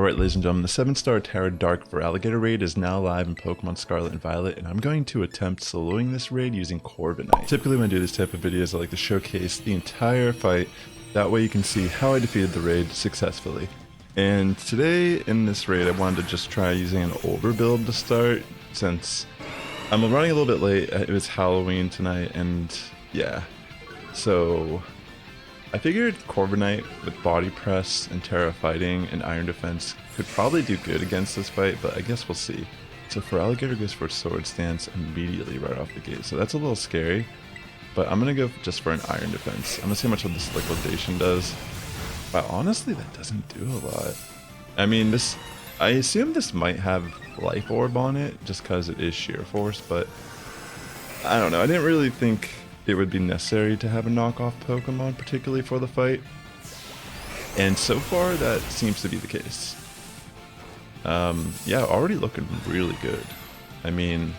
Alright ladies and gentlemen, the 7-star Tera Dark Feraligatr Raid is now live in Pokemon Scarlet and Violet, and I'm going to attempt soloing this raid using Corviknight. Typically when I do this type of videos, I like to showcase the entire fight, that way you can see how I defeated the raid successfully. And today in this raid I wanted to just try using an older build to start, since I'm running a little bit late. It was Halloween tonight, and yeah, so I figured Corviknight with Body Press and Tera Fighting and Iron Defense could probably do good against this fight, but I guess we'll see. So Feraligatr goes for Sword Stance immediately right off the gate, so that's a little scary, but I'm going to go just for an Iron Defense. I'm going to see how much of this Liquidation does. But honestly, that doesn't do a lot. I mean, I assume this might have Life Orb on it, just because it is Sheer Force, but I don't know. I didn't really think it would be necessary to have a knockoff Pokemon, particularly for the fight. And so far, that seems to be the case. Yeah, already looking really good. I mean,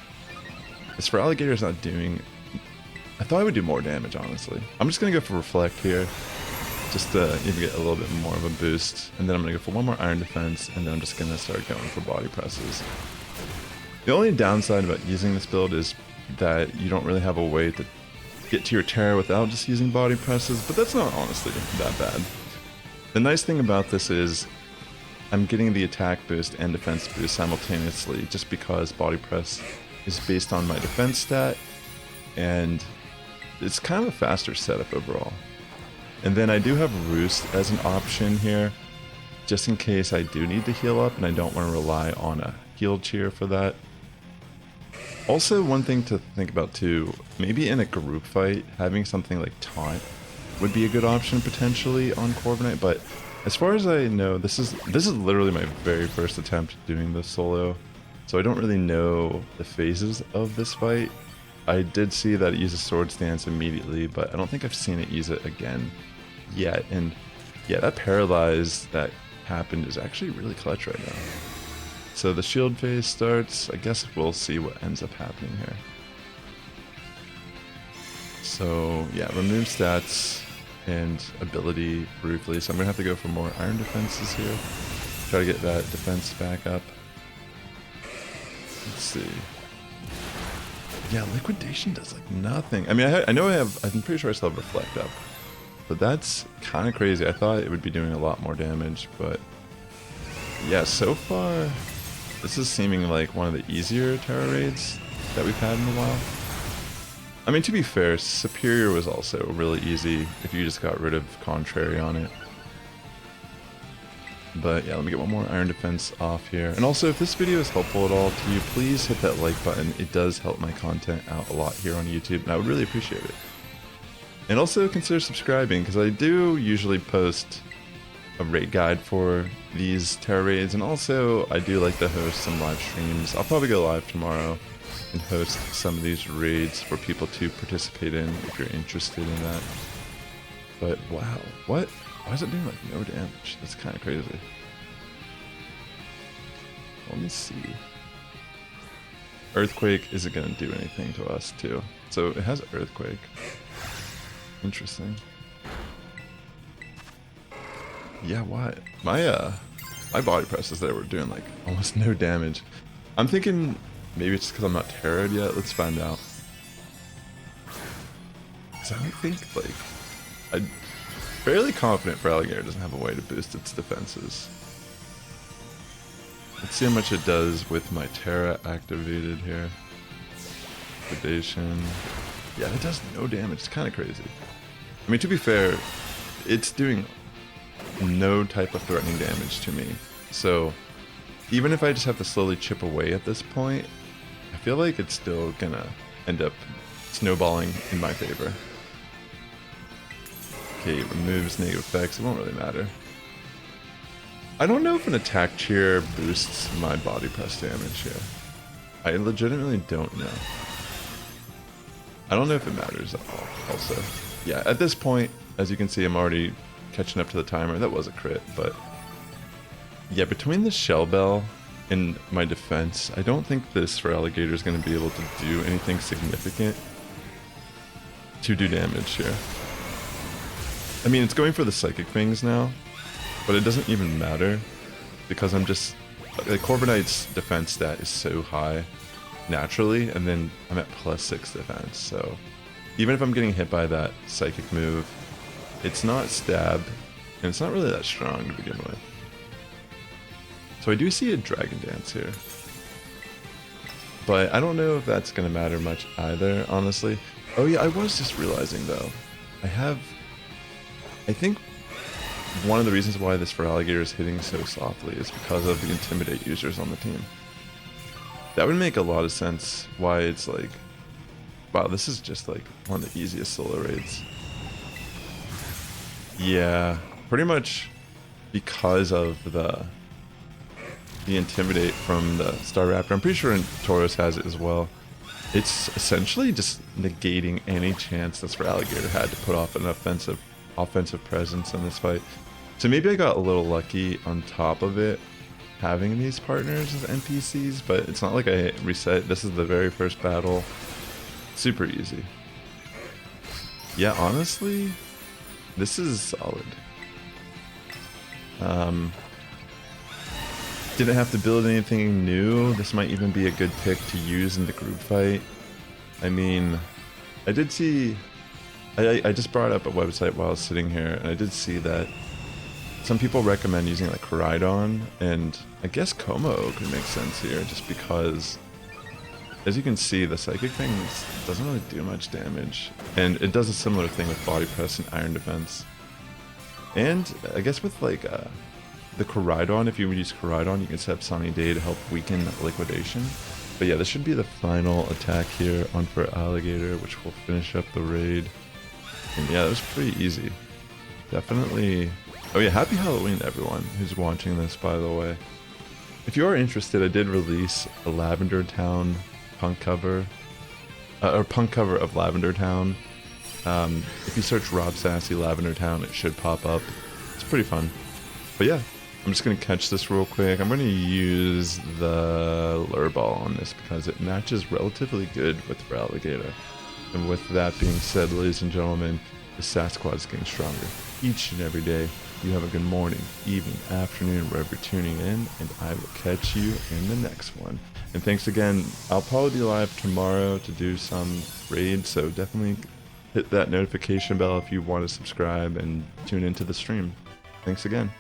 this Feraligatr is not doing... I thought it would do more damage, honestly. I'm just going to go for Reflect here, just to even get a little bit more of a boost. And then I'm going to go for one more Iron Defense, and then I'm just going to start going for Body Presses. The only downside about using this build is that you don't really have a way to get to your Tera without just using Body Presses, but that's not honestly that bad. The nice thing about this is I'm getting the attack boost and defense boost simultaneously, just because Body Press is based on my defense stat, and it's kind of a faster setup overall. And then I do have Roost as an option here, just in case I do need to heal up and I don't want to rely on a heal cheer for that. Also, one thing to think about too, maybe in a group fight, having something like Taunt would be a good option potentially on Corviknight, but as far as I know, this is literally my very first attempt doing this solo, so I don't really know the phases of this fight. I did see that it uses Sword Stance immediately, but I don't think I've seen it use it again yet, and yeah, that Paralyze that happened is actually really clutch right now. So the shield phase starts. I guess we'll see what ends up happening here. So yeah, remove stats and ability briefly. So I'm gonna have to go for more Iron Defenses here. Try to get that defense back up. Let's see. Yeah, Liquidation does like nothing. I mean, I'm pretty sure I still have Reflect up, but that's kind of crazy. I thought it would be doing a lot more damage, but yeah, so far this is seeming like one of the easier Tera raids that we've had in a while. I mean, to be fair, Superior was also really easy if you just got rid of Contrary on it. But yeah, let me get one more Iron Defense off here. And also, if this video is helpful at all to you, please hit that like button. It does help my content out a lot here on YouTube, and I would really appreciate it. And also consider subscribing, because I do usually post a raid guide for these Tera raids, and also I do like to host some live streams. I'll probably go live tomorrow and host some of these raids for people to participate in if you're interested in that. But wow, what? Why is it doing like no damage? That's kind of crazy. Let me see. Earthquake isn't going to do anything to us too. So it has Earthquake. Interesting. Yeah, why? My Body Presses there were doing like almost no damage. I'm thinking maybe it's because I'm not Terra'd yet. Let's find out. Because I don't think like... I'm fairly confident Feraligatr doesn't have a way to boost its defenses. Let's see how much it does with my Tera activated here. Liquidation. Yeah, it does no damage. It's kind of crazy. I mean, to be fair, it's doing no type of threatening damage to me. So even if I just have to slowly chip away at this point, I feel like it's still gonna end up snowballing in my favor. Okay, it removes negative effects. It won't really matter. I don't know if an attack cheer boosts my Body Press damage here. I legitimately don't know. I don't know if it matters at all, also. Yeah, at this point, as you can see, I'm already catching up to the timer. That was a crit, but yeah, between the Shell Bell and my defense, I don't think this Feraligatr is going to be able to do anything significant to do damage here. I mean, it's going for the Psychic Fangs now, but it doesn't even matter because I'm just like Corviknight's defense stat is so high naturally, and then I'm at +6 defense. So even if I'm getting hit by that psychic move, it's not stab, and it's not really that strong to begin with. So I do see a Dragon Dance here, but I don't know if that's going to matter much either, honestly. Oh yeah, I was just realizing though, I think one of the reasons why this Feraligatr is hitting so softly is because of the Intimidate users on the team. That would make a lot of sense why it's like, wow, this is just like one of the easiest solo raids. Yeah, pretty much because of the Intimidate from the Staraptor. I'm pretty sure Tauros has it as well. It's essentially just negating any chance this Feraligatr had to put off an offensive presence in this fight. So maybe I got a little lucky on top of it having these partners as NPCs, but it's not like I reset. This is the very first battle. Super easy. Yeah, honestly, this is solid. Didn't have to build anything new. This might even be a good pick to use in the group fight. I mean, I did see... I just brought up a website while I was sitting here, and I did see that some people recommend using like Koraidon, and I guess Como could make sense here, just because, as you can see, the Psychic thing doesn't really do much damage, and it does a similar thing with Body Press and Iron Defense. And I guess with like the Koraidon, if you would use Koraidon, you can set up Sunny Day to help weaken Liquidation. But yeah, this should be the final attack here on Feraligatr, which will finish up the raid. And yeah, that was pretty easy. Definitely. Oh yeah, happy Halloween to everyone who's watching this, by the way. If you are interested, I did release a Lavender Town punk cover, or punk cover of Lavender Town. If you search Rob Sassy Lavender Town, it should pop up. It's pretty fun. But yeah, I'm just going to catch this real quick. I'm going to use the Lure Ball on this because it matches relatively good with Feraligatr. And with that being said, ladies and gentlemen, the Sass Squad is getting stronger each and every day. You have a good morning, evening, afternoon, wherever you're tuning in, and I will catch you in the next one. And thanks again. I'll probably be live tomorrow to do some raids, so definitely hit that notification bell if you want to subscribe and tune into the stream. Thanks again.